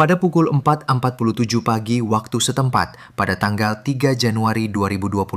Pada pukul 4.47 pagi waktu setempat pada tanggal 3 Januari 2026,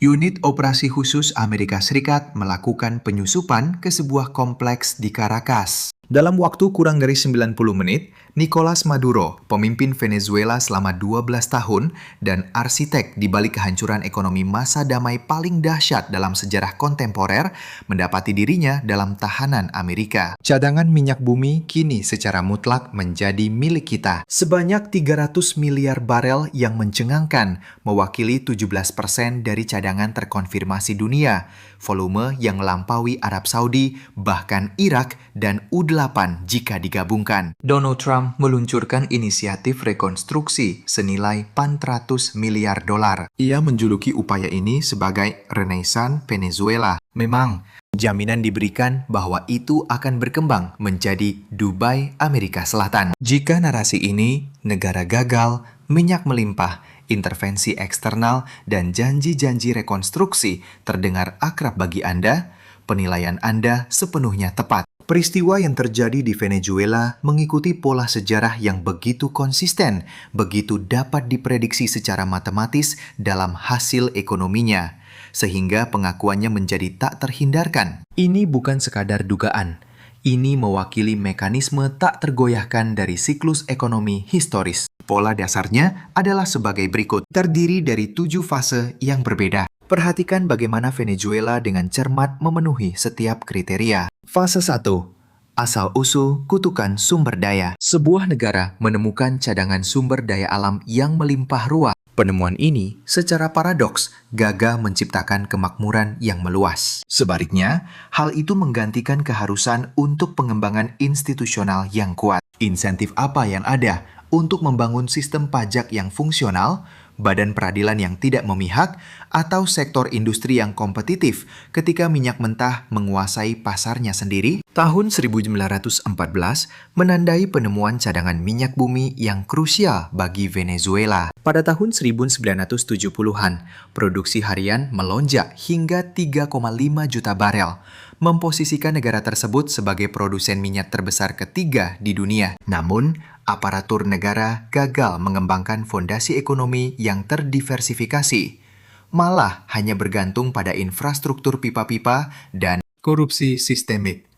unit operasi khusus Amerika Serikat melakukan penyusupan ke sebuah kompleks di Caracas. Dalam waktu kurang dari 90 menit, Nicolas Maduro, pemimpin Venezuela selama 12 tahun dan arsitek di balik kehancuran ekonomi masa damai paling dahsyat dalam sejarah kontemporer, mendapati dirinya dalam tahanan Amerika. Cadangan minyak bumi kini secara mutlak menjadi milik kita. Sebanyak 300 miliar barel yang mencengangkan, mewakili 17% dari cadangan terkonfirmasi dunia, volume yang melampaui Arab Saudi, bahkan Irak dan U8 jika digabungkan. Donald Trump meluncurkan inisiatif rekonstruksi senilai 400 miliar dolar. Ia menjuluki upaya ini sebagai Renaissance Venezuela. Memang, jaminan diberikan bahwa itu akan berkembang menjadi Dubai Amerika Selatan. Jika narasi ini, negara gagal, minyak melimpah, intervensi eksternal, dan janji-janji rekonstruksi terdengar akrab bagi Anda, penilaian Anda sepenuhnya tepat. Peristiwa yang terjadi di Venezuela mengikuti pola sejarah yang begitu konsisten, begitu dapat diprediksi secara matematis dalam hasil ekonominya, sehingga pengakuannya menjadi tak terhindarkan. Ini bukan sekadar dugaan. Ini mewakili mekanisme tak tergoyahkan dari siklus ekonomi historis. Pola dasarnya adalah sebagai berikut, terdiri dari 7 fase yang berbeda. Perhatikan bagaimana Venezuela dengan cermat memenuhi setiap kriteria. Fase 1. Asal-usul kutukan sumber daya. Sebuah negara menemukan cadangan sumber daya alam yang melimpah ruah. Penemuan ini secara paradoks gagal menciptakan kemakmuran yang meluas. Sebaliknya, hal itu menggantikan keharusan untuk pengembangan institusional yang kuat. Insentif apa yang ada untuk membangun sistem pajak yang fungsional, badan peradilan yang tidak memihak, atau sektor industri yang kompetitif ketika minyak mentah menguasai pasarnya sendiri? Tahun 1914 menandai penemuan cadangan minyak bumi yang krusial bagi Venezuela. Pada tahun 1970-an, produksi harian melonjak hingga 3,5 juta barel, memposisikan negara tersebut sebagai produsen minyak terbesar ketiga di dunia. Namun, aparatur negara gagal mengembangkan fondasi ekonomi yang terdiversifikasi, malah hanya bergantung pada infrastruktur pipa-pipa dan korupsi sistemik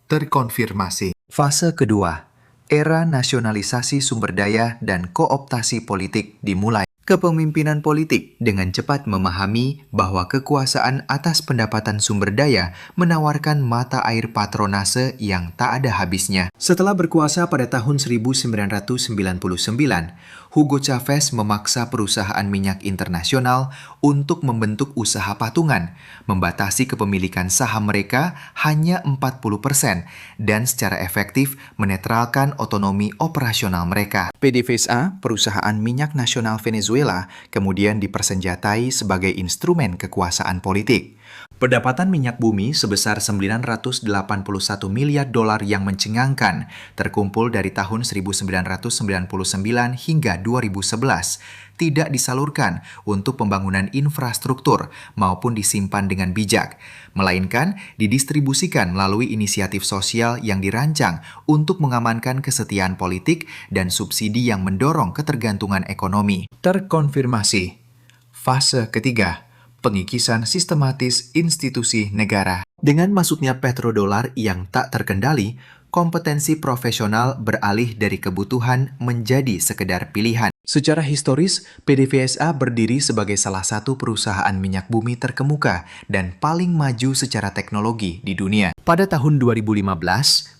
terkonfirmasi. Fase kedua, era nasionalisasi sumber daya dan kooptasi politik dimulai. Kepemimpinan politik dengan cepat memahami bahwa kekuasaan atas pendapatan sumber daya menawarkan mata air patronase yang tak ada habisnya. Setelah berkuasa pada tahun 1999, Hugo Chavez memaksa perusahaan minyak internasional untuk membentuk usaha patungan, membatasi kepemilikan saham mereka hanya 40% dan secara efektif menetralkan otonomi operasional mereka. PDVSA, perusahaan minyak nasional Venezuela, kemudian dipersenjatai sebagai instrumen kekuasaan politik. Pendapatan minyak bumi sebesar 981 miliar dolar yang mencengangkan, terkumpul dari tahun 1999 hingga 2011, tidak disalurkan untuk pembangunan infrastruktur maupun disimpan dengan bijak, melainkan didistribusikan melalui inisiatif sosial yang dirancang untuk mengamankan kesetiaan politik dan subsidi yang mendorong ketergantungan ekonomi. Terkonfirmasi. Fase ketiga, pengikisan sistematis institusi negara. Dengan masuknya petrodolar yang tak terkendali, kompetensi profesional beralih dari kebutuhan menjadi sekedar pilihan. Secara historis, PDVSA berdiri sebagai salah satu perusahaan minyak bumi terkemuka dan paling maju secara teknologi di dunia. Pada tahun 2015,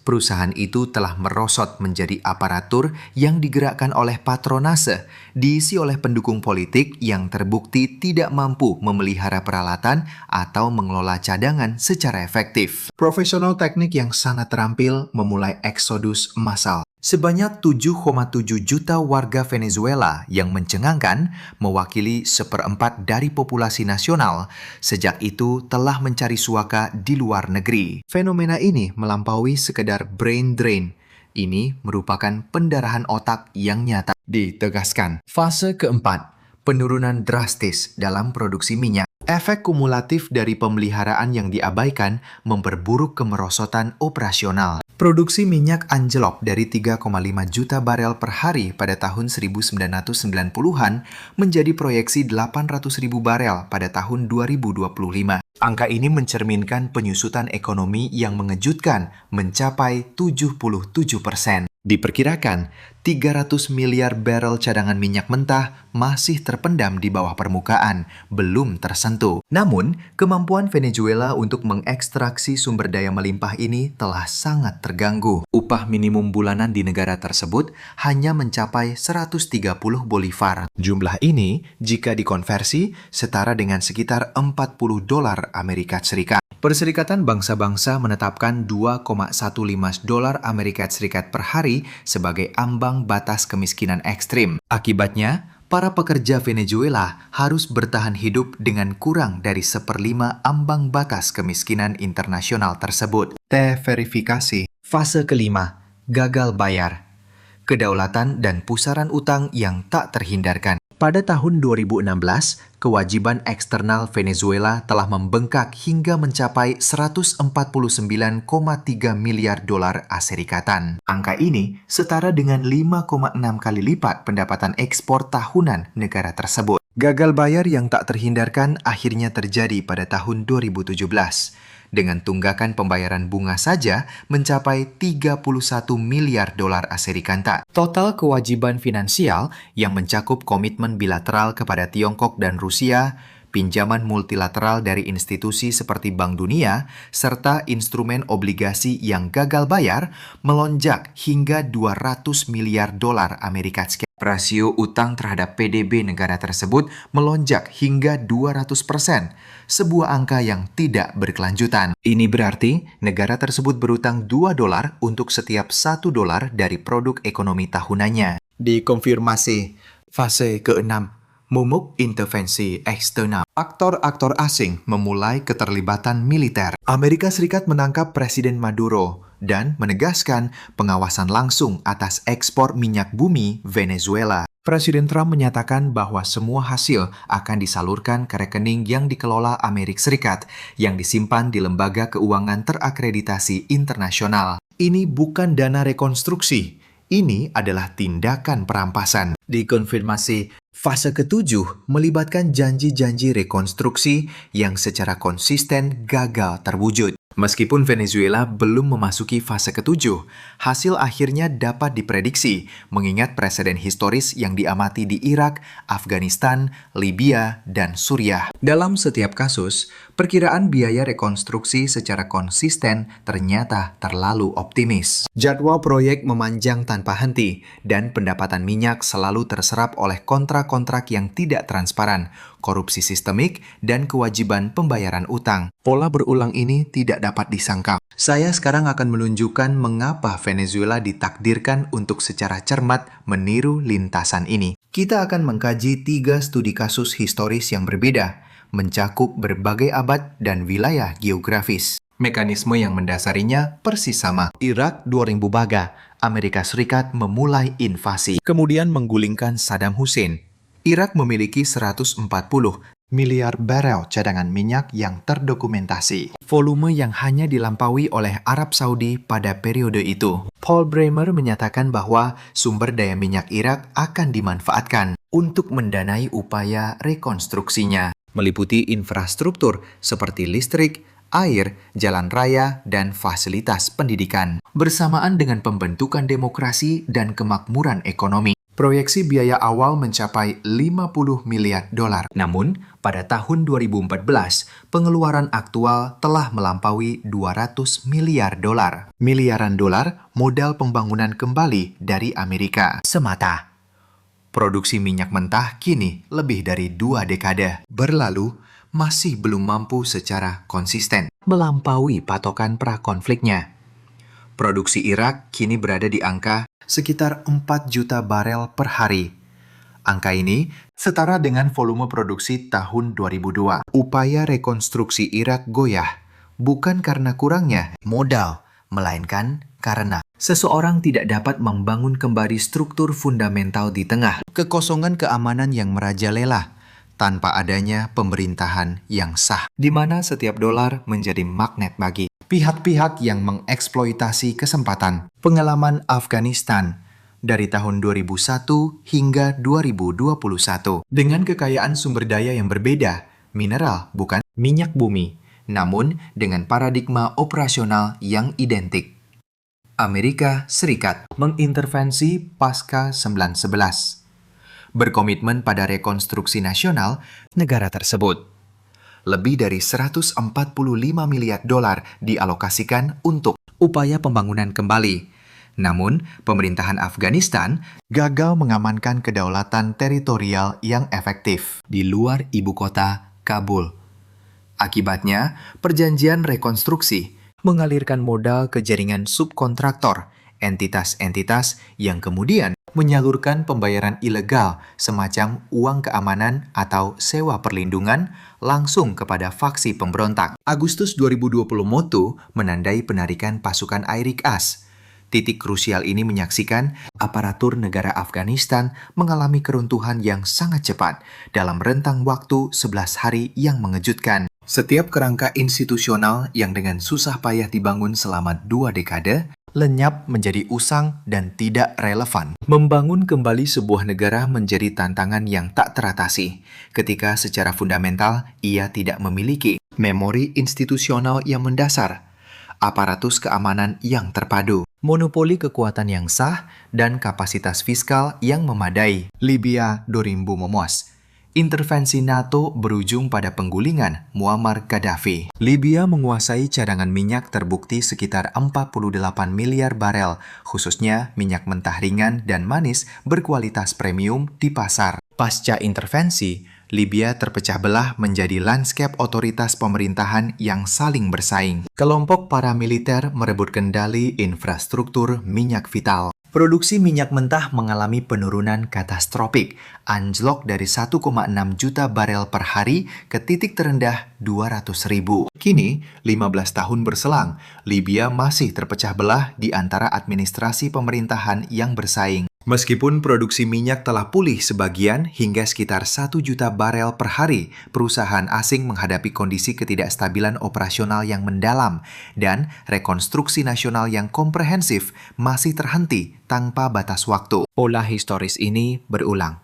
perusahaan itu telah merosot menjadi aparatur yang digerakkan oleh patronase, diisi oleh pendukung politik yang terbukti tidak mampu memelihara peralatan atau mengelola cadangan secara efektif. Profesional teknik yang sangat terampil memulai eksodus massal. Sebanyak 7,7 juta warga Venezuela yang mencengangkan, mewakili 1/4 dari populasi nasional, sejak itu telah mencari suaka di luar negeri. Fenomena ini melampaui sekedar brain drain. Ini merupakan pendarahan otak yang nyata. Ditegaskan. Fase keempat, penurunan drastis dalam produksi minyak. Efek kumulatif dari pemeliharaan yang diabaikan memperburuk kemerosotan operasional. Produksi minyak anjlok dari 3,5 juta barel per hari pada tahun 1990-an menjadi proyeksi 800.000 barel pada tahun 2025. Angka ini mencerminkan penyusutan ekonomi yang mengejutkan mencapai 77%. Diperkirakan, 300 miliar barel cadangan minyak mentah masih terpendam di bawah permukaan, belum tersentuh. Namun, kemampuan Venezuela untuk mengekstraksi sumber daya melimpah ini telah sangat terganggu. Upah minimum bulanan di negara tersebut hanya mencapai 130 bolivar. Jumlah ini, jika dikonversi, setara dengan sekitar 40 dolar Amerika Serikat. Perserikatan Bangsa-Bangsa menetapkan 2,15 dolar Amerika Serikat per hari sebagai ambang batas kemiskinan ekstrim. Akibatnya, para pekerja Venezuela harus bertahan hidup dengan kurang dari 1/5 ambang batas kemiskinan internasional tersebut. Verifikasi. Fase kelima, gagal bayar. Kedaulatan dan pusaran utang yang tak terhindarkan. Pada tahun 2016, kewajiban eksternal Venezuela telah membengkak hingga mencapai 149,3 miliar dolar Amerika. Angka ini setara dengan 5,6 kali lipat pendapatan ekspor tahunan negara tersebut. Gagal bayar yang tak terhindarkan akhirnya terjadi pada tahun 2017. Dengan tunggakan pembayaran bunga saja mencapai 31 miliar dolar Amerika. Total kewajiban finansial yang mencakup komitmen bilateral kepada Tiongkok dan Rusia, pinjaman multilateral dari institusi seperti Bank Dunia, serta instrumen obligasi yang gagal bayar melonjak hingga 200 miliar dolar Amerika. Rasio utang terhadap PDB negara tersebut melonjak hingga 200%, sebuah angka yang tidak berkelanjutan. Ini berarti negara tersebut berutang 2 dolar untuk setiap 1 dolar dari produk ekonomi tahunannya. Dikonfirmasi. Fase ke-6. Momok intervensi eksternal. Aktor-aktor asing memulai keterlibatan militer. Amerika Serikat menangkap Presiden Maduro dan menegaskan pengawasan langsung atas ekspor minyak bumi Venezuela. Presiden Trump menyatakan bahwa semua hasil akan disalurkan ke rekening yang dikelola Amerika Serikat yang disimpan di lembaga keuangan terakreditasi internasional. Ini bukan dana rekonstruksi. Ini adalah tindakan perampasan. Dikonfirmasi, fase ke-7 melibatkan janji-janji rekonstruksi yang secara konsisten gagal terwujud. Meskipun Venezuela belum memasuki fase ke-7, hasil akhirnya dapat diprediksi mengingat preseden historis yang diamati di Irak, Afghanistan, Libya, dan Suriah. Dalam setiap kasus, perkiraan biaya rekonstruksi secara konsisten ternyata terlalu optimis. Jadwal proyek memanjang tanpa henti, dan pendapatan minyak selalu terserap oleh kontrak-kontrak yang tidak transparan, korupsi sistemik, dan kewajiban pembayaran utang. Pola berulang ini tidak dapat disangkal. Saya sekarang akan menunjukkan mengapa Venezuela ditakdirkan untuk secara cermat meniru lintasan ini. Kita akan mengkaji 3 studi kasus historis yang berbeda, mencakup berbagai abad dan wilayah geografis. Mekanisme yang mendasarinya persis sama. Irak 2000 baga, Amerika Serikat memulai invasi, kemudian menggulingkan Saddam Hussein. Irak memiliki 140 miliar barel cadangan minyak yang terdokumentasi, volume yang hanya dilampaui oleh Arab Saudi pada periode itu. Paul Bremer menyatakan bahwa sumber daya minyak Irak akan dimanfaatkan untuk mendanai upaya rekonstruksinya, meliputi infrastruktur seperti listrik, air, jalan raya, dan fasilitas pendidikan, bersamaan dengan pembentukan demokrasi dan kemakmuran ekonomi. Proyeksi biaya awal mencapai 50 miliar dolar. Namun, pada tahun 2014, pengeluaran aktual telah melampaui 200 miliar dolar. Miliaran dolar modal pembangunan kembali dari Amerika semata. Produksi minyak mentah kini lebih dari 2 dekade berlalu, masih belum mampu secara konsisten melampaui patokan prakonfliknya. Produksi Irak kini berada di angka sekitar 4 juta barel per hari. Angka ini setara dengan volume produksi tahun 2002. Upaya rekonstruksi Irak goyah, bukan karena kurangnya modal, melainkan karena seseorang tidak dapat membangun kembali struktur fundamental di tengah kekosongan keamanan yang merajalela, tanpa adanya pemerintahan yang sah, di mana setiap dolar menjadi magnet bagi pihak-pihak yang mengeksploitasi kesempatan. Pengalaman Afghanistan dari tahun 2001 hingga 2021. Dengan kekayaan sumber daya yang berbeda, mineral bukan minyak bumi, namun dengan paradigma operasional yang identik. Amerika Serikat mengintervensi pasca 9/11, berkomitmen pada rekonstruksi nasional negara tersebut. Lebih dari 145 miliar dolar dialokasikan untuk upaya pembangunan kembali. Namun, pemerintahan Afghanistan gagal mengamankan kedaulatan teritorial yang efektif di luar ibu kota Kabul. Akibatnya, perjanjian rekonstruksi mengalirkan modal ke jaringan subkontraktor, entitas-entitas yang kemudian menyalurkan pembayaran ilegal semacam uang keamanan atau sewa perlindungan langsung kepada faksi pemberontak. Agustus 2020 Motu menandai penarikan pasukan Airik As. Titik krusial ini menyaksikan aparatur negara Afghanistan mengalami keruntuhan yang sangat cepat dalam rentang waktu 11 hari yang mengejutkan. Setiap kerangka institusional yang dengan susah payah dibangun selama 2 dekade lenyap menjadi usang dan tidak relevan. Membangun kembali sebuah negara menjadi tantangan yang tak teratasi ketika secara fundamental ia tidak memiliki memori institusional yang mendasar, aparatus keamanan yang terpadu, monopoli kekuatan yang sah, dan kapasitas fiskal yang memadai. Libya 2000 Intervensi NATO berujung pada penggulingan Muammar Gaddafi. Libya menguasai cadangan minyak terbukti sekitar 48 miliar barel, khususnya minyak mentah ringan dan manis berkualitas premium di pasar. Pasca intervensi, Libya terpecah belah menjadi lanskap otoritas pemerintahan yang saling bersaing. Kelompok paramiliter merebut kendali infrastruktur minyak vital. Produksi minyak mentah mengalami penurunan katastrofik, anjlok dari 1,6 juta barel per hari ke titik terendah 200.000. Kini, 15 tahun berselang, Libya masih terpecah belah di antara administrasi pemerintahan yang bersaing. Meskipun produksi minyak telah pulih sebagian hingga sekitar 1 juta barel per hari, perusahaan asing menghadapi kondisi ketidakstabilan operasional yang mendalam dan rekonstruksi nasional yang komprehensif masih terhenti tanpa batas waktu. Pola historis ini berulang.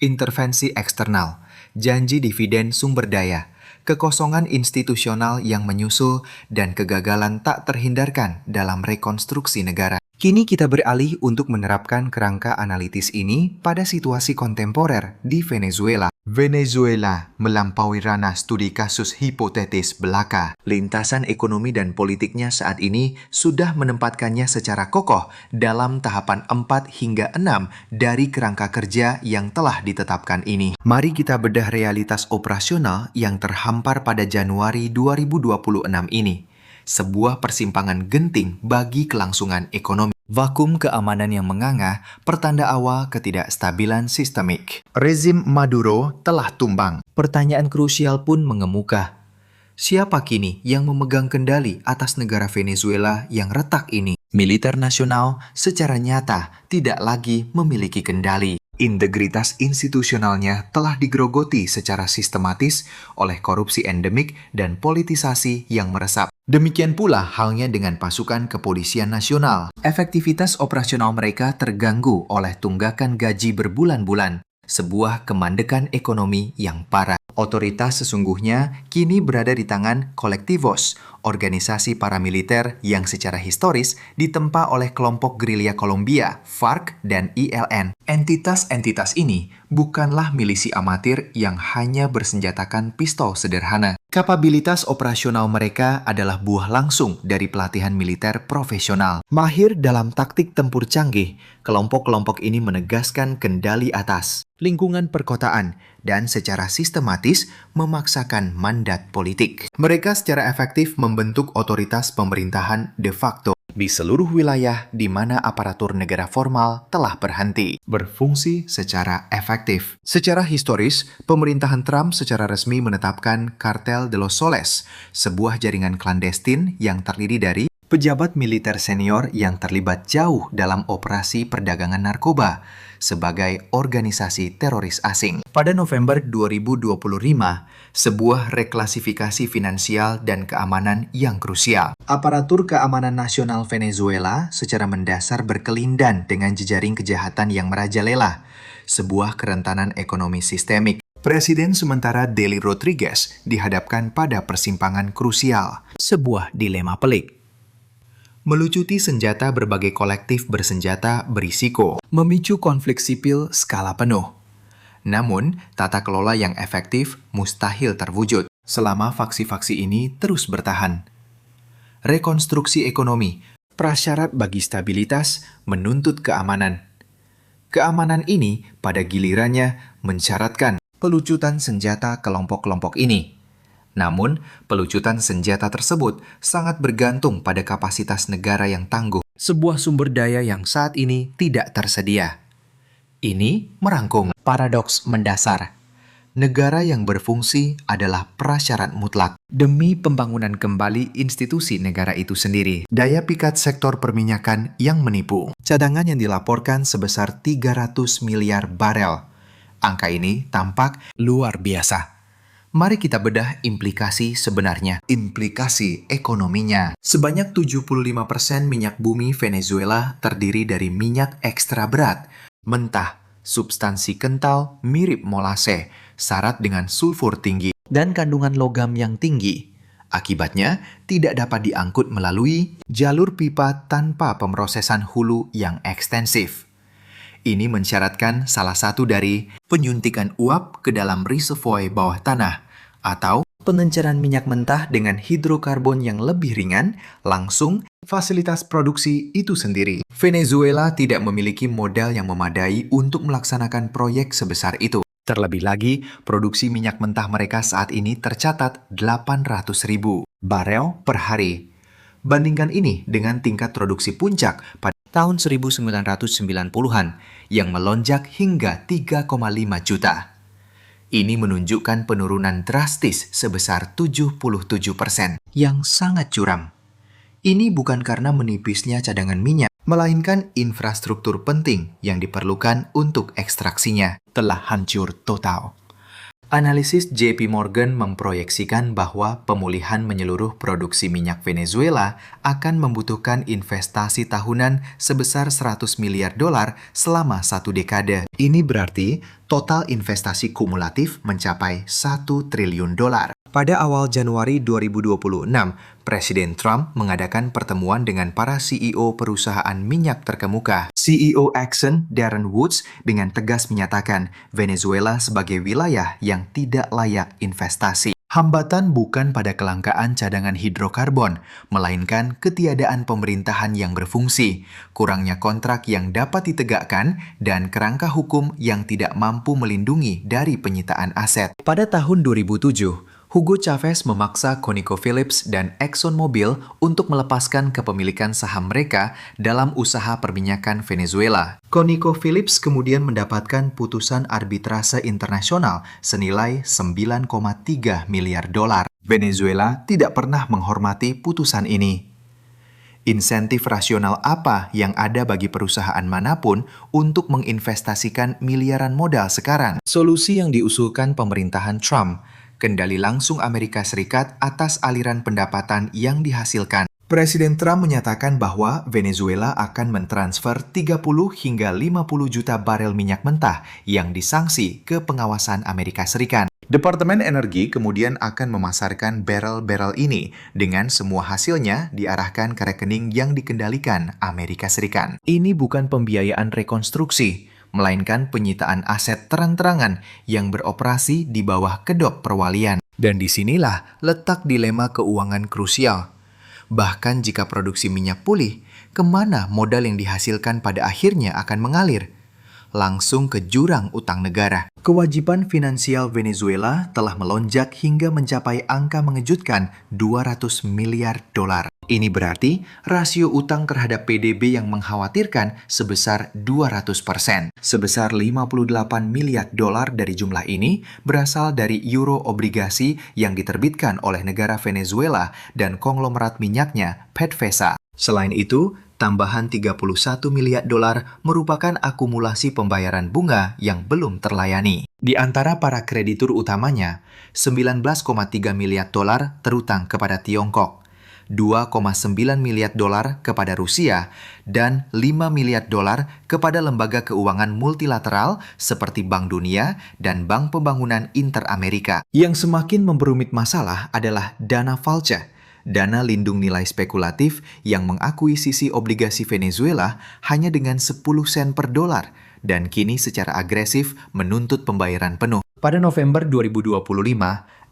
Intervensi eksternal, janji dividen sumber daya, kekosongan institusional yang menyusul, dan kegagalan tak terhindarkan dalam rekonstruksi negara. Kini kita beralih untuk menerapkan kerangka analitis ini pada situasi kontemporer di Venezuela. Venezuela melampaui ranah studi kasus hipotetis belaka. Lintasan ekonomi dan politiknya saat ini sudah menempatkannya secara kokoh dalam tahapan 4 hingga 6 dari kerangka kerja yang telah ditetapkan ini. Mari kita bedah realitas operasional yang terhampar pada Januari 2026 ini. Sebuah persimpangan genting bagi kelangsungan ekonomi. Vakum keamanan yang menganga, pertanda awal ketidakstabilan sistemik. Rezim Maduro telah tumbang. Pertanyaan krusial pun mengemuka. Siapa kini yang memegang kendali atas negara Venezuela yang retak ini? Militer nasional secara nyata tidak lagi memiliki kendali. Integritas institusionalnya telah digerogoti secara sistematis oleh korupsi endemik dan politisasi yang meresap. Demikian pula halnya dengan pasukan kepolisian nasional. Efektivitas operasional mereka terganggu oleh tunggakan gaji berbulan-bulan, sebuah kemandekan ekonomi yang parah. Otoritas sesungguhnya kini berada di tangan kolektivos, organisasi paramiliter yang secara historis ditempa oleh kelompok gerilya Kolombia, FARC, dan ILN. Entitas-entitas ini bukanlah milisi amatir yang hanya bersenjatakan pistol sederhana. Kapabilitas operasional mereka adalah buah langsung dari pelatihan militer profesional. Mahir dalam taktik tempur canggih, kelompok-kelompok ini menegaskan kendali atas lingkungan perkotaan dan secara sistematis memaksakan mandat politik. Mereka secara efektif membentuk otoritas pemerintahan de facto di seluruh wilayah di mana aparatur negara formal telah berhenti berfungsi secara efektif. Secara historis, pemerintahan Trump secara resmi menetapkan Cartel de los Soles, sebuah jaringan klandestin yang terdiri dari Pejabat militer senior yang terlibat jauh dalam operasi perdagangan narkoba sebagai organisasi teroris asing. Pada November 2025, sebuah reklasifikasi finansial dan keamanan yang krusial. Aparatur keamanan nasional Venezuela secara mendasar berkelindan dengan jejaring kejahatan yang merajalela, sebuah kerentanan ekonomi sistemik. Presiden sementara Delcy Rodriguez dihadapkan pada persimpangan krusial. Sebuah dilema pelik. Melucuti senjata berbagai kolektif bersenjata berisiko, memicu konflik sipil skala penuh. Namun, tata kelola yang efektif mustahil terwujud selama faksi-faksi ini terus bertahan. Rekonstruksi ekonomi, prasyarat bagi stabilitas, menuntut keamanan. Keamanan ini pada gilirannya mensyaratkan pelucutan senjata kelompok-kelompok ini. Namun, pelucutan senjata tersebut sangat bergantung pada kapasitas negara yang tangguh, sebuah sumber daya yang saat ini tidak tersedia. Ini merangkum paradoks mendasar. Negara yang berfungsi adalah prasyarat mutlak demi pembangunan kembali institusi negara itu sendiri. Daya pikat sektor perminyakan yang menipu. Cadangan yang dilaporkan sebesar 300 miliar barel. Angka ini tampak luar biasa. Mari kita bedah implikasi sebenarnya. Implikasi ekonominya. Sebanyak 75% minyak bumi Venezuela terdiri dari minyak ekstra berat, mentah, substansi kental mirip molase, syarat dengan sulfur tinggi, dan kandungan logam yang tinggi. Akibatnya, tidak dapat diangkut melalui jalur pipa tanpa pemrosesan hulu yang ekstensif. Ini mensyaratkan salah satu dari penyuntikan uap ke dalam reservoir bawah tanah atau pengenceran minyak mentah dengan hidrokarbon yang lebih ringan langsung fasilitas produksi itu sendiri. Venezuela tidak memiliki modal yang memadai untuk melaksanakan proyek sebesar itu. Terlebih lagi, produksi minyak mentah mereka saat ini tercatat 800.000 barel per hari. Bandingkan ini dengan tingkat produksi puncak pada tahun 1990-an yang melonjak hingga 3,5 juta. Ini menunjukkan penurunan drastis sebesar 77%, yang sangat curam. Ini bukan karena menipisnya cadangan minyak, melainkan infrastruktur penting yang diperlukan untuk ekstraksinya telah hancur total. Analisis JP Morgan memproyeksikan bahwa pemulihan menyeluruh produksi minyak Venezuela akan membutuhkan investasi tahunan sebesar 100 miliar dolar selama 1 dekade. Ini berarti total investasi kumulatif mencapai 1 triliun dolar. Pada awal Januari 2026, Presiden Trump mengadakan pertemuan dengan para CEO perusahaan minyak terkemuka. CEO Exxon, Darren Woods, dengan tegas menyatakan Venezuela sebagai wilayah yang tidak layak investasi. Hambatan bukan pada kelangkaan cadangan hidrokarbon, melainkan ketiadaan pemerintahan yang berfungsi, kurangnya kontrak yang dapat ditegakkan, dan kerangka hukum yang tidak mampu melindungi dari penyitaan aset. Pada tahun 2007, Hugo Chavez memaksa ConocoPhillips dan ExxonMobil untuk melepaskan kepemilikan saham mereka dalam usaha perminyakan Venezuela. ConocoPhillips kemudian mendapatkan putusan arbitrase internasional senilai 9,3 miliar dolar. Venezuela tidak pernah menghormati putusan ini. Insentif rasional apa yang ada bagi perusahaan manapun untuk menginvestasikan miliaran modal sekarang? Solusi yang diusulkan pemerintahan Trump, kendali langsung Amerika Serikat atas aliran pendapatan yang dihasilkan. Presiden Trump menyatakan bahwa Venezuela akan mentransfer 30 hingga 50 juta barel minyak mentah yang disangsi ke pengawasan Amerika Serikat. Departemen Energi kemudian akan memasarkan barel-barel ini dengan semua hasilnya diarahkan ke rekening yang dikendalikan Amerika Serikat. Ini bukan pembiayaan rekonstruksi, melainkan penyitaan aset terang-terangan yang beroperasi di bawah kedok perwalian. Dan disinilah letak dilema keuangan krusial. Bahkan jika produksi minyak pulih, kemana modal yang dihasilkan pada akhirnya akan mengalir? langsung ke jurang utang negara. Kewajiban finansial Venezuela telah melonjak hingga mencapai angka mengejutkan 200 miliar dolar. Ini berarti rasio utang terhadap PDB yang mengkhawatirkan sebesar 200%. Sebesar 58 miliar dolar dari jumlah ini berasal dari euro obligasi yang diterbitkan oleh negara Venezuela dan konglomerat minyaknya PDVSA. Selain itu, tambahan 31 miliar dolar merupakan akumulasi pembayaran bunga yang belum terlayani. Di antara para kreditur utamanya, 19,3 miliar dolar terutang kepada Tiongkok, 2,9 miliar dolar kepada Rusia, dan 5 miliar dolar kepada lembaga keuangan multilateral seperti Bank Dunia dan Bank Pembangunan Inter-Amerika. Yang semakin memperumit masalah adalah dana falca, dana lindung nilai spekulatif yang mengakuisisi obligasi Venezuela hanya dengan 10 sen per dolar dan kini secara agresif menuntut pembayaran penuh. Pada November 2025,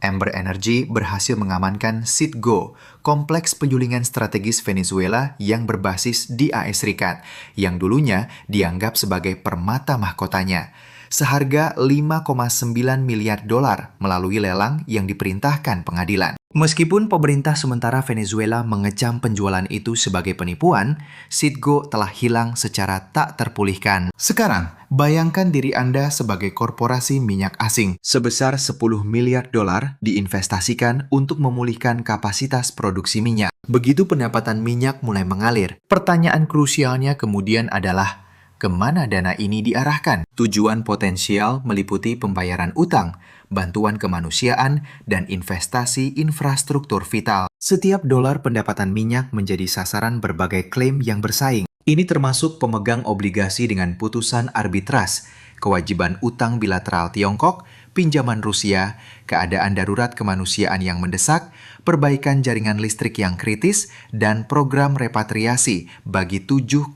Amber Energy berhasil mengamankan Citgo, kompleks penyulingan strategis Venezuela yang berbasis di AS Serikat, yang dulunya dianggap sebagai permata mahkotanya, seharga 5,9 miliar dolar melalui lelang yang diperintahkan pengadilan. Meskipun pemerintah sementara Venezuela mengecam penjualan itu sebagai penipuan, Citgo telah hilang secara tak terpulihkan. Sekarang, bayangkan diri Anda sebagai korporasi minyak asing. Sebesar 10 miliar dolar diinvestasikan untuk memulihkan kapasitas produksi minyak. Begitu pendapatan minyak mulai mengalir, pertanyaan krusialnya kemudian adalah, kemana dana ini diarahkan? Tujuan potensial meliputi pembayaran utang, bantuan kemanusiaan, dan investasi infrastruktur vital. Setiap dolar pendapatan minyak menjadi sasaran berbagai klaim yang bersaing. Ini termasuk pemegang obligasi dengan putusan arbitras, kewajiban utang bilateral Tiongkok, pinjaman Rusia, keadaan darurat kemanusiaan yang mendesak, perbaikan jaringan listrik yang kritis, dan program repatriasi bagi 7,7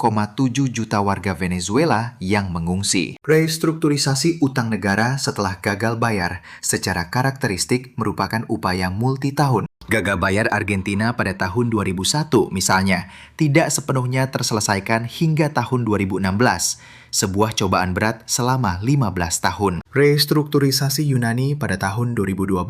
juta warga Venezuela yang mengungsi. Restrukturisasi utang negara setelah gagal bayar secara karakteristik merupakan upaya multitahun. Gagal bayar Argentina pada tahun 2001 misalnya, tidak sepenuhnya terselesaikan hingga tahun 2016, sebuah cobaan berat selama 15 tahun. Restrukturisasi Yunani pada tahun 2012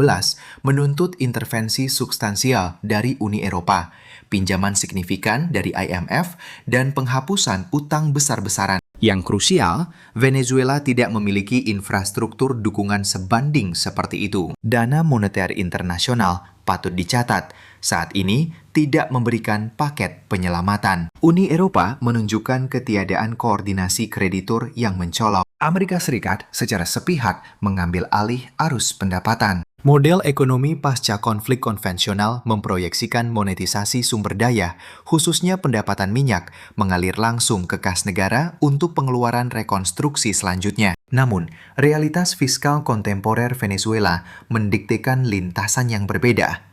menuntut intervensi substansial dari Uni Eropa, pinjaman signifikan dari IMF, dan penghapusan utang besar-besaran. Yang krusial, Venezuela tidak memiliki infrastruktur dukungan sebanding seperti itu. Dana Moneter Internasional patut dicatat, saat ini tidak memberikan paket penyelamatan. Uni Eropa menunjukkan ketiadaan koordinasi kreditur yang mencolok. Amerika Serikat secara sepihak mengambil alih arus pendapatan. Model ekonomi pasca konflik konvensional memproyeksikan monetisasi sumber daya, khususnya pendapatan minyak, mengalir langsung ke kas negara untuk pengeluaran rekonstruksi selanjutnya. Namun, realitas fiskal kontemporer Venezuela mendiktekan lintasan yang berbeda.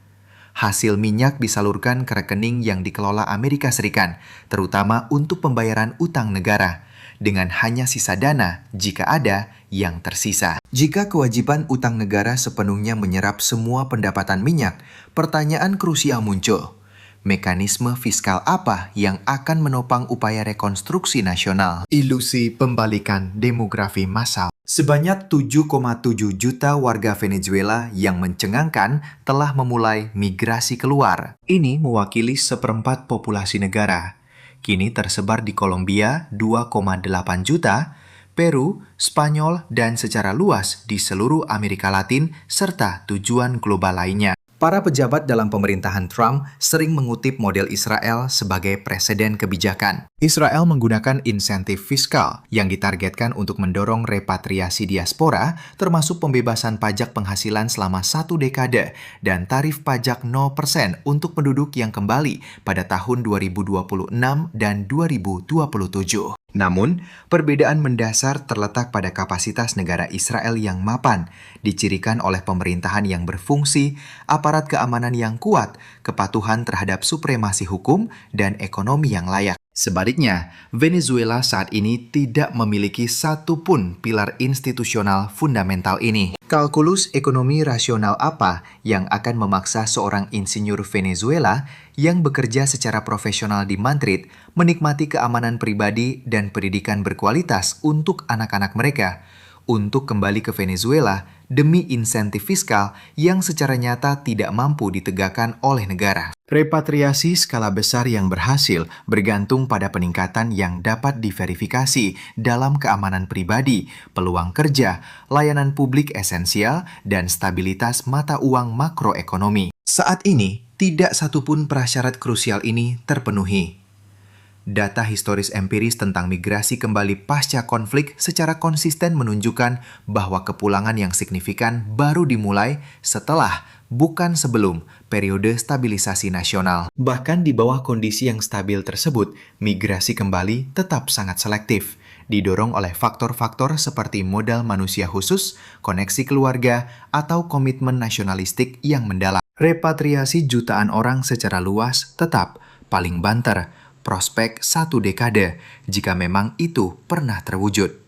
Hasil minyak disalurkan ke rekening yang dikelola Amerika Serikat, terutama untuk pembayaran utang negara, dengan hanya sisa dana, jika ada, yang tersisa. Jika kewajiban utang negara sepenuhnya menyerap semua pendapatan minyak, pertanyaan krusial muncul. Mekanisme fiskal apa yang akan menopang upaya rekonstruksi nasional? Ilusi pembalikan demografi massal. Sebanyak 7,7 juta warga Venezuela yang mencengangkan telah memulai migrasi keluar. Ini mewakili seperempat populasi negara. Kini tersebar di Kolombia 2,8 juta, Peru, Spanyol, dan secara luas di seluruh Amerika Latin serta tujuan global lainnya. Para pejabat dalam pemerintahan Trump sering mengutip model Israel sebagai preseden kebijakan. Israel menggunakan insentif fiskal yang ditargetkan untuk mendorong repatriasi diaspora, termasuk pembebasan pajak penghasilan selama 1 dekade dan tarif pajak 0% untuk penduduk yang kembali pada tahun 2026 dan 2027. Namun, perbedaan mendasar terletak pada kapasitas negara Israel yang mapan, dicirikan oleh pemerintahan yang berfungsi, aparat keamanan yang kuat, kepatuhan terhadap supremasi hukum, dan ekonomi yang layak. Sebaliknya, Venezuela saat ini tidak memiliki satu pun pilar institusional fundamental ini. Kalkulus ekonomi rasional apa yang akan memaksa seorang insinyur Venezuela yang bekerja secara profesional di Madrid menikmati keamanan pribadi dan pendidikan berkualitas untuk anak-anak mereka untuk kembali ke Venezuela demi insentif fiskal yang secara nyata tidak mampu ditegakkan oleh negara? Repatriasi skala besar yang berhasil bergantung pada peningkatan yang dapat diverifikasi dalam keamanan pribadi, peluang kerja, layanan publik esensial, dan stabilitas mata uang makroekonomi. Saat ini, tidak satupun prasyarat krusial ini terpenuhi. Data historis empiris tentang migrasi kembali pasca konflik secara konsisten menunjukkan bahwa kepulangan yang signifikan baru dimulai setelah, bukan sebelum, periode stabilisasi nasional. Bahkan di bawah kondisi yang stabil tersebut, migrasi kembali tetap sangat selektif, didorong oleh faktor-faktor seperti modal manusia khusus, koneksi keluarga, atau komitmen nasionalistik yang mendalam. Repatriasi jutaan orang secara luas tetap paling banter, prospek 1 dekade, jika memang itu pernah terwujud.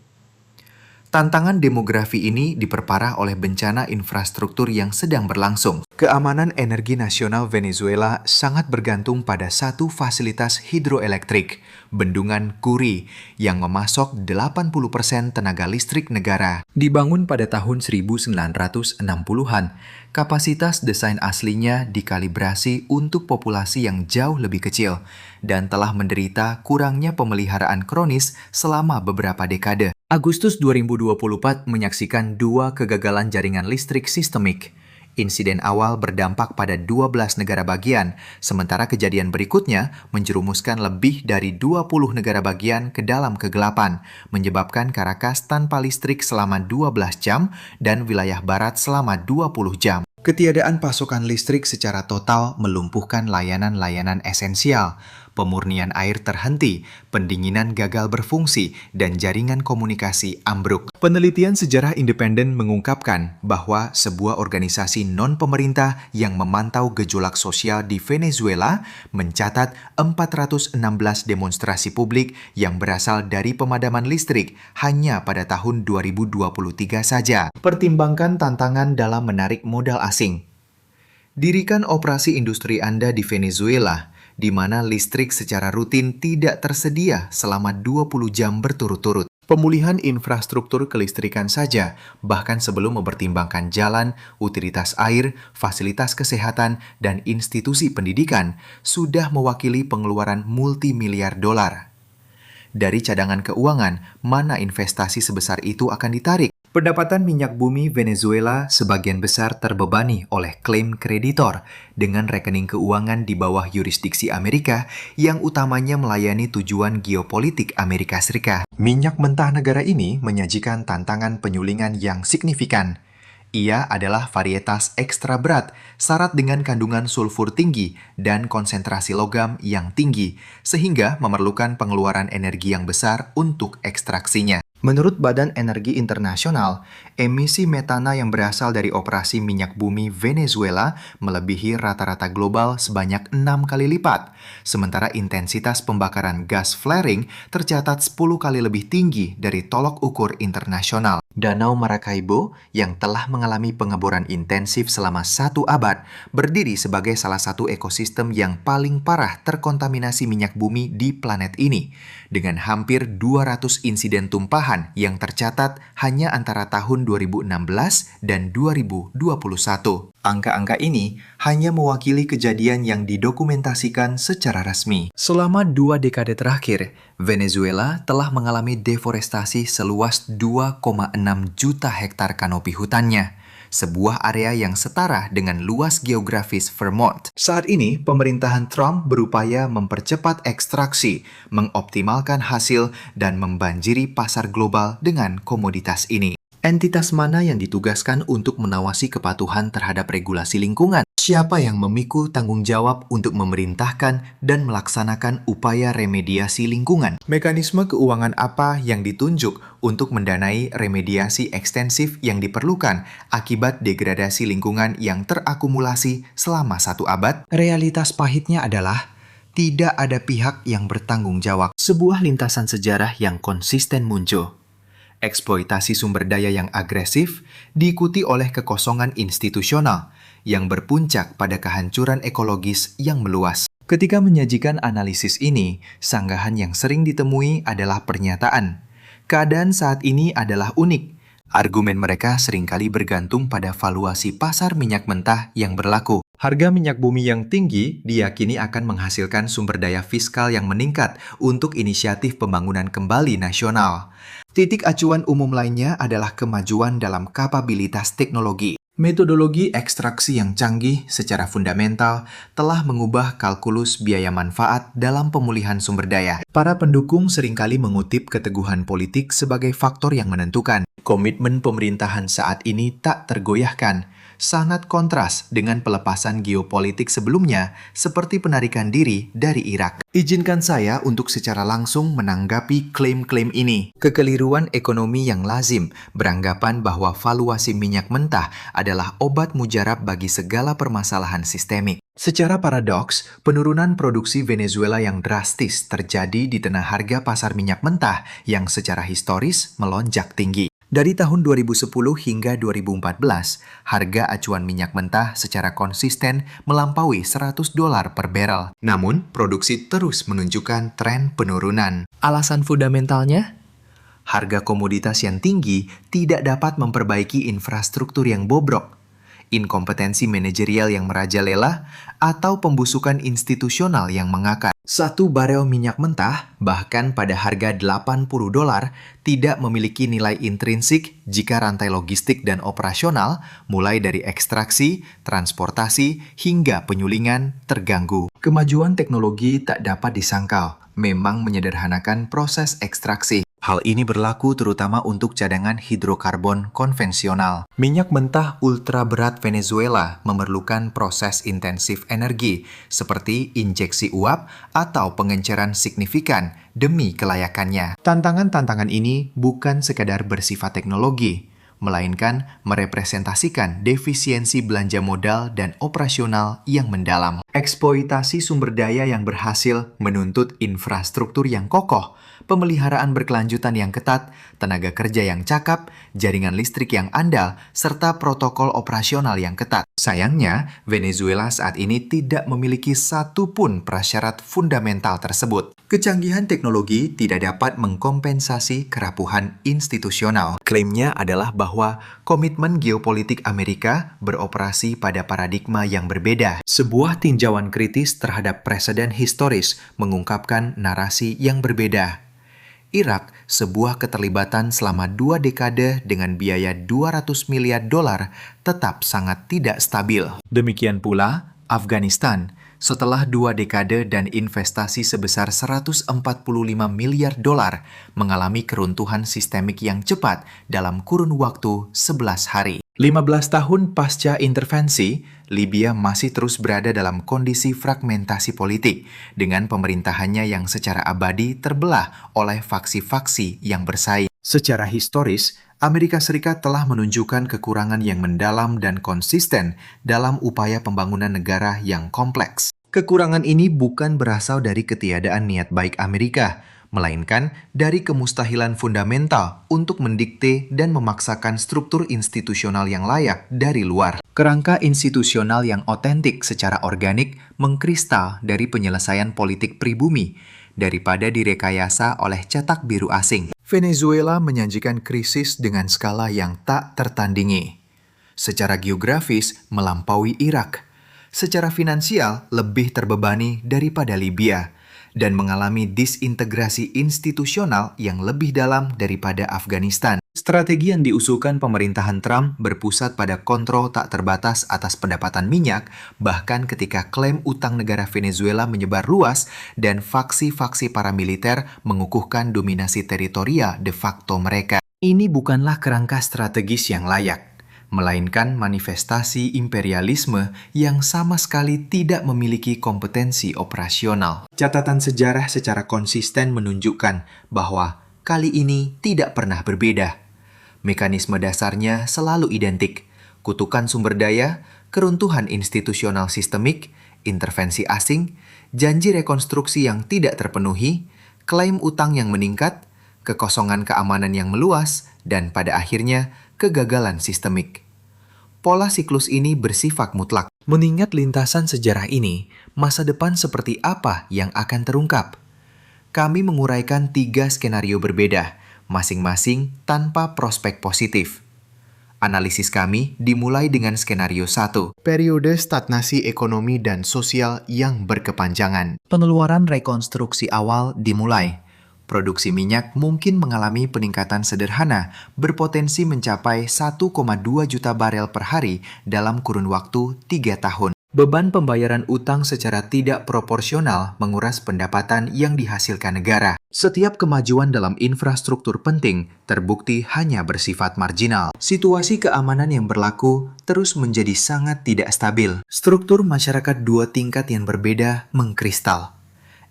Tantangan demografi ini diperparah oleh bencana infrastruktur yang sedang berlangsung. Keamanan energi nasional Venezuela sangat bergantung pada satu fasilitas hidroelektrik, Bendungan Kuri, yang memasok 80% tenaga listrik negara. Dibangun pada tahun 1960-an, kapasitas desain aslinya dikalibrasi untuk populasi yang jauh lebih kecil dan telah menderita kurangnya pemeliharaan kronis selama beberapa dekade. Agustus 2024 menyaksikan 2 kegagalan jaringan listrik sistemik. Insiden awal berdampak pada 12 negara bagian, sementara kejadian berikutnya menjerumuskan lebih dari 20 negara bagian ke dalam kegelapan, menyebabkan Caracas tanpa listrik selama 12 jam dan wilayah barat selama 20 jam. Ketiadaan pasokan listrik secara total melumpuhkan layanan-layanan esensial. Pemurnian air terhenti, pendinginan gagal berfungsi, dan jaringan komunikasi ambruk. Penelitian sejarah independen mengungkapkan bahwa sebuah organisasi non-pemerintah yang memantau gejolak sosial di Venezuela mencatat 416 demonstrasi publik yang berasal dari pemadaman listrik hanya pada tahun 2023 saja. Pertimbangkan tantangan dalam menarik modal asing. Dirikan operasi industri Anda di Venezuela, di mana listrik secara rutin tidak tersedia selama 20 jam berturut-turut. Pemulihan infrastruktur kelistrikan saja, bahkan sebelum mempertimbangkan jalan, utilitas air, fasilitas kesehatan, dan institusi pendidikan, sudah mewakili pengeluaran multimiliar dolar. Dari cadangan keuangan, mana investasi sebesar itu akan ditarik? Pendapatan minyak bumi Venezuela sebagian besar terbebani oleh klaim kreditor dengan rekening keuangan di bawah yurisdiksi Amerika yang utamanya melayani tujuan geopolitik Amerika Serikat. Minyak mentah negara ini menyajikan tantangan penyulingan yang signifikan. Ia adalah varietas ekstra berat, syarat dengan kandungan sulfur tinggi dan konsentrasi logam yang tinggi, sehingga memerlukan pengeluaran energi yang besar untuk ekstraksinya. Menurut Badan Energi Internasional, emisi metana yang berasal dari operasi minyak bumi Venezuela melebihi rata-rata global sebanyak 6 kali lipat, sementara intensitas pembakaran gas flaring tercatat 10 kali lebih tinggi dari tolok ukur internasional. Danau Maracaibo yang telah mengalami pengeboran intensif selama 1 abad berdiri sebagai salah satu ekosistem yang paling parah terkontaminasi minyak bumi di planet ini, dengan hampir 200 insiden tumpahan yang tercatat hanya antara tahun 2016 dan 2021. Angka-angka ini hanya mewakili kejadian yang didokumentasikan secara resmi. Selama 2 dekade terakhir, Venezuela telah mengalami deforestasi seluas 2,6 juta hektar kanopi hutannya, sebuah area yang setara dengan luas geografis Vermont. Saat ini, pemerintahan Trump berupaya mempercepat ekstraksi, mengoptimalkan hasil, dan membanjiri pasar global dengan komoditas ini. Entitas mana yang ditugaskan untuk mengawasi kepatuhan terhadap regulasi lingkungan? Siapa yang memikul tanggung jawab untuk memerintahkan dan melaksanakan upaya remediasi lingkungan? Mekanisme keuangan apa yang ditunjuk untuk mendanai remediasi ekstensif yang diperlukan akibat degradasi lingkungan yang terakumulasi selama 1 abad? Realitas pahitnya adalah tidak ada pihak yang bertanggung jawab. Sebuah lintasan sejarah yang konsisten muncul. Eksploitasi sumber daya yang agresif diikuti oleh kekosongan institusional yang berpuncak pada kehancuran ekologis yang meluas. Ketika menyajikan analisis ini, sanggahan yang sering ditemui adalah pernyataan, "Keadaan saat ini adalah unik." Argumen mereka seringkali bergantung pada valuasi pasar minyak mentah yang berlaku. Harga minyak bumi yang tinggi diyakini akan menghasilkan sumber daya fiskal yang meningkat untuk inisiatif pembangunan kembali nasional. Titik acuan umum lainnya adalah kemajuan dalam kapabilitas teknologi. Metodologi ekstraksi yang canggih secara fundamental telah mengubah kalkulus biaya manfaat dalam pemulihan sumber daya. Para pendukung seringkali mengutip keteguhan politik sebagai faktor yang menentukan. Komitmen pemerintahan saat ini tak tergoyahkan, sangat kontras dengan pelepasan geopolitik sebelumnya seperti penarikan diri dari Irak. Izinkan saya untuk secara langsung menanggapi klaim-klaim ini. Kekeliruan ekonomi yang lazim beranggapan bahwa valuasi minyak mentah adalah obat mujarab bagi segala permasalahan sistemik. Secara paradoks, penurunan produksi Venezuela yang drastis terjadi di tengah harga pasar minyak mentah yang secara historis melonjak tinggi. Dari tahun 2010 hingga 2014, harga acuan minyak mentah secara konsisten melampaui $100 per barrel. Namun, produksi terus menunjukkan tren penurunan. Alasan fundamentalnya? Harga komoditas yang tinggi tidak dapat memperbaiki infrastruktur yang bobrok, inkompetensi manajerial yang merajalela, atau pembusukan institusional yang mengakar. Satu barel minyak mentah, bahkan pada harga $80, tidak memiliki nilai intrinsik jika rantai logistik dan operasional, mulai dari ekstraksi, transportasi, hingga penyulingan, terganggu. Kemajuan teknologi tak dapat disangkal, memang menyederhanakan proses ekstraksi. Hal ini berlaku terutama untuk cadangan hidrokarbon konvensional. Minyak mentah ultra berat Venezuela memerlukan proses intensif energi seperti injeksi uap atau pengenceran signifikan demi kelayakannya. Tantangan-tantangan ini bukan sekadar bersifat teknologi, melainkan merepresentasikan defisiensi belanja modal dan operasional yang mendalam. Eksploitasi sumber daya yang berhasil menuntut infrastruktur yang kokoh, pemeliharaan berkelanjutan yang ketat, tenaga kerja yang cakap, jaringan listrik yang andal, serta protokol operasional yang ketat. Sayangnya, Venezuela saat ini tidak memiliki satupun prasyarat fundamental tersebut. Kecanggihan teknologi tidak dapat mengkompensasi kerapuhan institusional. Klaimnya adalah bahwa komitmen geopolitik Amerika beroperasi pada paradigma yang berbeda. Sebuah tinjauan kritis terhadap preseden historis mengungkapkan narasi yang berbeda. Irak, sebuah keterlibatan selama 2 dekade dengan biaya $200 miliar, tetap sangat tidak stabil. Demikian pula Afghanistan, setelah 2 dekade dan investasi sebesar $145 miliar, mengalami keruntuhan sistemik yang cepat dalam kurun waktu 11 hari. 15 tahun pasca intervensi, Libya masih terus berada dalam kondisi fragmentasi politik, dengan pemerintahannya yang secara abadi terbelah oleh faksi-faksi yang bersaing. Secara historis, Amerika Serikat telah menunjukkan kekurangan yang mendalam dan konsisten dalam upaya pembangunan negara yang kompleks. Kekurangan ini bukan berasal dari ketiadaan niat baik Amerika, melainkan dari kemustahilan fundamental untuk mendikte dan memaksakan struktur institusional yang layak dari luar. Kerangka institusional yang otentik secara organik mengkristal dari penyelesaian politik pribumi daripada direkayasa oleh cetak biru asing. Venezuela menyajikan krisis dengan skala yang tak tertandingi. Secara geografis melampaui Irak, secara finansial lebih terbebani daripada Libya, dan mengalami disintegrasi institusional yang lebih dalam daripada Afghanistan. Strategi yang diusulkan pemerintahan Trump berpusat pada kontrol tak terbatas atas pendapatan minyak, bahkan ketika klaim utang negara Venezuela menyebar luas dan faksi-faksi paramiliter mengukuhkan dominasi teritorial de facto mereka. Ini bukanlah kerangka strategis yang layak, melainkan manifestasi imperialisme yang sama sekali tidak memiliki kompetensi operasional. Catatan sejarah secara konsisten menunjukkan bahwa kali ini tidak pernah berbeda. Mekanisme dasarnya selalu identik: kutukan sumber daya, keruntuhan institusional sistemik, intervensi asing, janji rekonstruksi yang tidak terpenuhi, klaim utang yang meningkat, kekosongan keamanan yang meluas, dan pada akhirnya kegagalan sistemik. Pola siklus ini bersifat mutlak. Mengingat lintasan sejarah ini, masa depan seperti apa yang akan terungkap? Kami menguraikan 3 skenario berbeda, masing-masing tanpa prospek positif. Analisis kami dimulai dengan skenario 1, periode stagnasi ekonomi dan sosial yang berkepanjangan. Pengeluaran rekonstruksi awal dimulai. Produksi minyak mungkin mengalami peningkatan sederhana, berpotensi mencapai 1,2 juta barel per hari dalam kurun waktu 3 tahun. Beban pembayaran utang secara tidak proporsional menguras pendapatan yang dihasilkan negara. Setiap kemajuan dalam infrastruktur penting terbukti hanya bersifat marginal. Situasi keamanan yang berlaku terus menjadi sangat tidak stabil. Struktur masyarakat 2 tingkat yang berbeda mengkristal.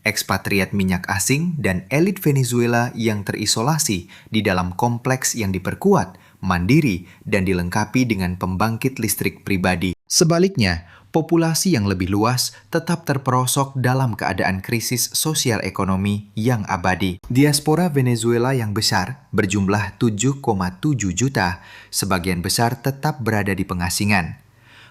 Ekspatriat minyak asing dan elit Venezuela yang terisolasi di dalam kompleks yang diperkuat, mandiri, dan dilengkapi dengan pembangkit listrik pribadi. Sebaliknya, populasi yang lebih luas tetap terperosok dalam keadaan krisis sosial ekonomi yang abadi. Diaspora Venezuela yang besar berjumlah 7,7 juta, sebagian besar tetap berada di pengasingan.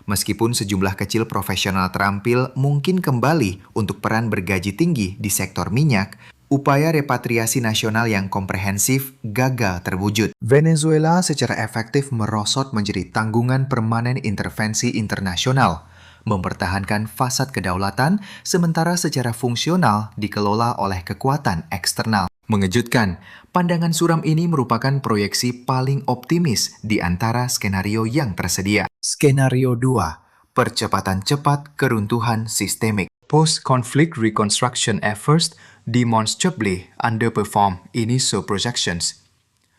Meskipun sejumlah kecil profesional terampil mungkin kembali untuk peran bergaji tinggi di sektor minyak, upaya repatriasi nasional yang komprehensif gagal terwujud. Venezuela secara efektif merosot menjadi tanggungan permanen intervensi internasional, mempertahankan fasad kedaulatan sementara secara fungsional dikelola oleh kekuatan eksternal. Mengejutkan, pandangan suram ini merupakan proyeksi paling optimis di antara skenario yang tersedia. Skenario 2, percepatan cepat keruntuhan sistemik. Post-conflict reconstruction efforts demonstrably underperform initial projections.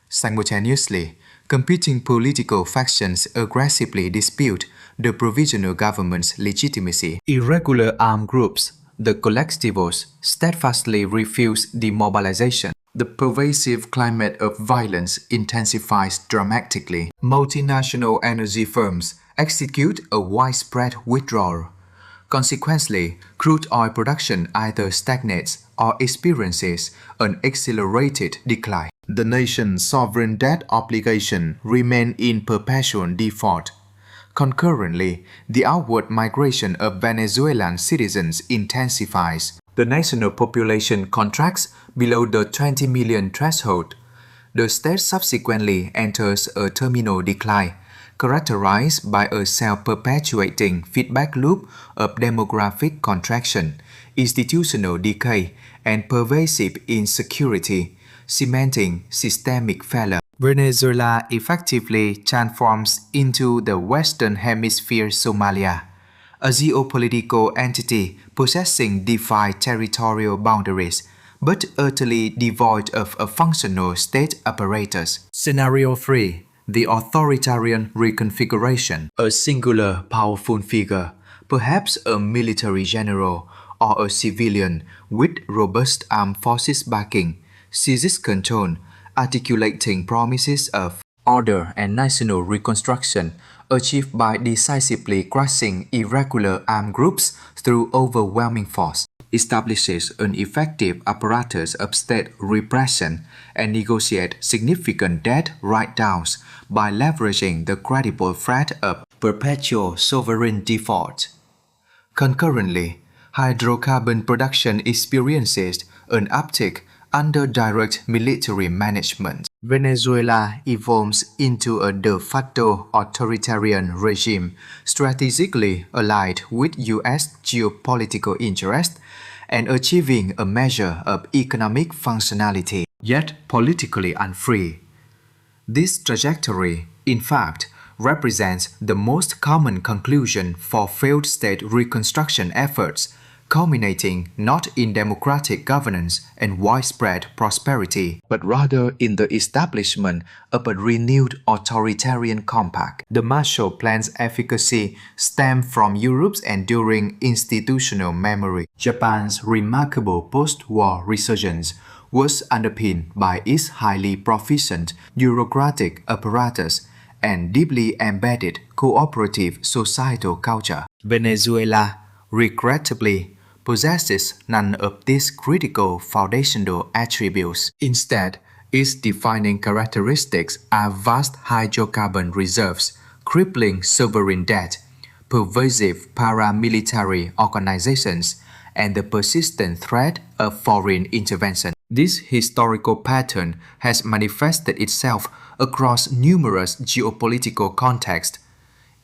Simultaneously, competing political factions aggressively dispute the provisional government's legitimacy. Irregular armed groups, the colectivos, steadfastly refuse demobilization. The pervasive climate of violence intensifies dramatically. Multinational energy firms execute a widespread withdrawal. Consequently, crude oil production either stagnates or experiences an accelerated decline. The nation's sovereign debt obligation remain in perpetual default. Concurrently, the outward migration of Venezuelan citizens intensifies. The national population contracts below the 20 million threshold. The state subsequently enters a terminal decline, characterized by a self-perpetuating feedback loop of demographic contraction, institutional decay, and pervasive insecurity, cementing systemic failure. Venezuela effectively transforms into the Western Hemisphere Somalia, a geopolitical entity possessing defined territorial boundaries, but utterly devoid of a functional state apparatus. Scenario 3. The authoritarian reconfiguration. A singular powerful figure, perhaps a military general or a civilian with robust armed forces backing, seizes control, articulating promises of order and national reconstruction achieved by decisively crushing irregular armed groups through overwhelming force, establishes an effective apparatus of state repression, and negotiates significant debt write-downs by leveraging the credible threat of perpetual sovereign default. Concurrently, hydrocarbon production experiences an uptick under direct military management. Venezuela evolves into a de facto authoritarian regime strategically allied with U.S. geopolitical interests and achieving a measure of economic functionality, yet politically unfree. This trajectory, in fact, represents the most common conclusion for failed state reconstruction efforts, culminating not in democratic governance and widespread prosperity, but rather in the establishment of a renewed authoritarian compact. The Marshall Plan's efficacy stemmed from Europe's enduring institutional memory. Japan's remarkable post-war resurgence was underpinned by its highly proficient bureaucratic apparatus and deeply embedded cooperative societal culture. Venezuela, regrettably, possesses none of these critical foundational attributes. Instead, Its defining characteristics are vast hydrocarbon reserves, crippling sovereign debt, pervasive paramilitary organizations, and the persistent threat of foreign intervention. This historical pattern has manifested itself across numerous geopolitical contexts.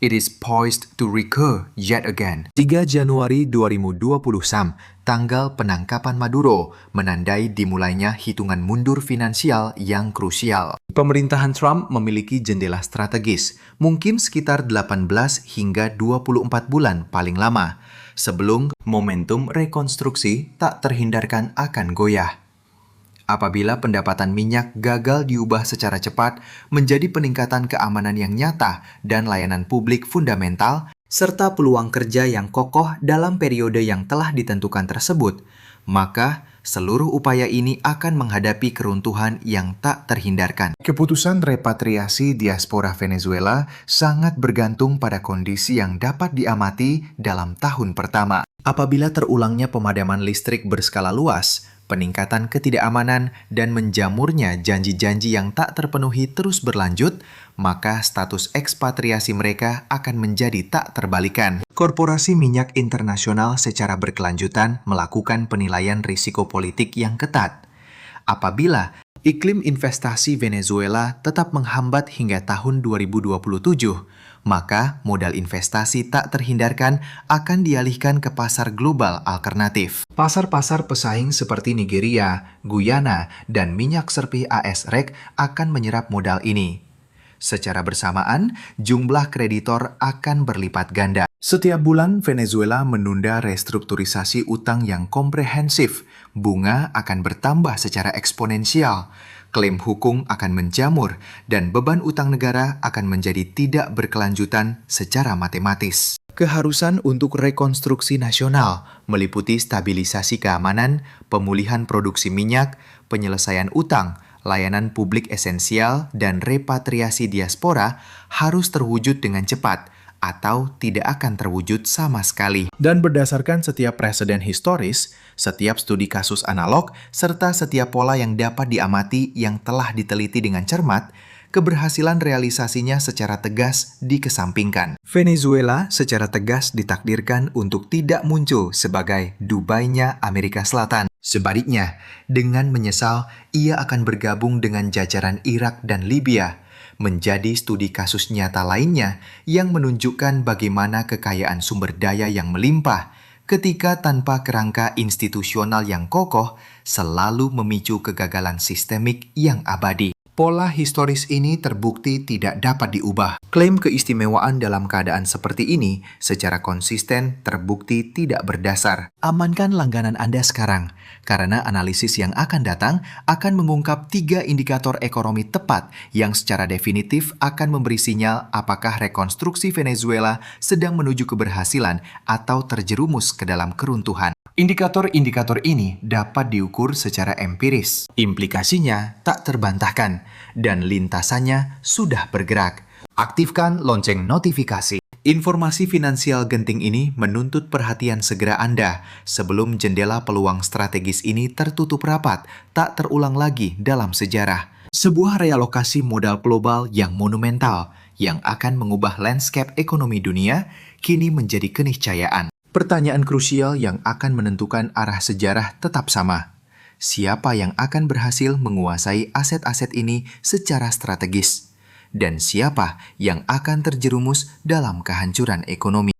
It is poised to recur yet again. 3 Januari 2020 SAM, tanggal penangkapan Maduro, menandai dimulainya hitungan mundur finansial yang krusial. Pemerintahan Trump memiliki jendela strategis, mungkin sekitar 18 hingga 24 bulan paling lama, sebelum momentum rekonstruksi tak terhindarkan akan goyah. Apabila pendapatan minyak gagal diubah secara cepat menjadi peningkatan keamanan yang nyata dan layanan publik fundamental, serta peluang kerja yang kokoh dalam periode yang telah ditentukan tersebut, maka seluruh upaya ini akan menghadapi keruntuhan yang tak terhindarkan. Keputusan repatriasi diaspora Venezuela sangat bergantung pada kondisi yang dapat diamati dalam tahun pertama. Apabila terulangnya pemadaman listrik berskala luas, peningkatan ketidakamanan, dan menjamurnya janji-janji yang tak terpenuhi terus berlanjut, maka status ekspatriasi mereka akan menjadi tak terbalikan. Korporasi minyak internasional secara berkelanjutan melakukan penilaian risiko politik yang ketat. Apabila iklim investasi Venezuela tetap menghambat hingga tahun 2027, maka modal investasi tak terhindarkan akan dialihkan ke pasar global alternatif. Pasar-pasar pesaing seperti Nigeria, Guyana, dan minyak serpih AS REG akan menyerap modal ini. Secara bersamaan, jumlah kreditor akan berlipat ganda. Setiap bulan, Venezuela menunda restrukturisasi utang yang komprehensif. Bunga akan bertambah secara eksponensial. Klaim hukum akan menjamur, dan beban utang negara akan menjadi tidak berkelanjutan secara matematis. Keharusan untuk rekonstruksi nasional meliputi stabilisasi keamanan, pemulihan produksi minyak, penyelesaian utang, layanan publik esensial, dan repatriasi diaspora harus terwujud dengan cepat atau tidak akan terwujud sama sekali. Dan berdasarkan setiap preseden historis, setiap studi kasus analog, serta setiap pola yang dapat diamati yang telah diteliti dengan cermat, keberhasilan realisasinya secara tegas dikesampingkan. Venezuela secara tegas ditakdirkan untuk tidak muncul sebagai Dubai-nya Amerika Selatan. Sebaliknya, dengan menyesal, ia akan bergabung dengan jajaran Irak dan Libya, menjadi studi kasus nyata lainnya yang menunjukkan bagaimana kekayaan sumber daya yang melimpah ketika tanpa kerangka institusional yang kokoh selalu memicu kegagalan sistemik yang abadi. Pola historis ini terbukti tidak dapat diubah. Klaim keistimewaan dalam keadaan seperti ini secara konsisten terbukti tidak berdasar. Amankan langganan Anda sekarang, karena analisis yang akan datang akan mengungkap 3 indikator ekonomi tepat yang secara definitif akan memberi sinyal apakah rekonstruksi Venezuela sedang menuju keberhasilan atau terjerumus ke dalam keruntuhan. Indikator-indikator ini dapat diukur secara empiris. Implikasinya tak terbantahkan, dan lintasannya sudah bergerak. Aktifkan lonceng notifikasi. Informasi finansial genting ini menuntut perhatian segera Anda sebelum jendela peluang strategis ini tertutup rapat, tak terulang lagi dalam sejarah. Sebuah realokasi modal global yang monumental, yang akan mengubah landscape ekonomi dunia, kini menjadi keniscayaan. Pertanyaan krusial yang akan menentukan arah sejarah tetap sama. Siapa yang akan berhasil menguasai aset-aset ini secara strategis? Dan siapa yang akan terjerumus dalam kehancuran ekonomi?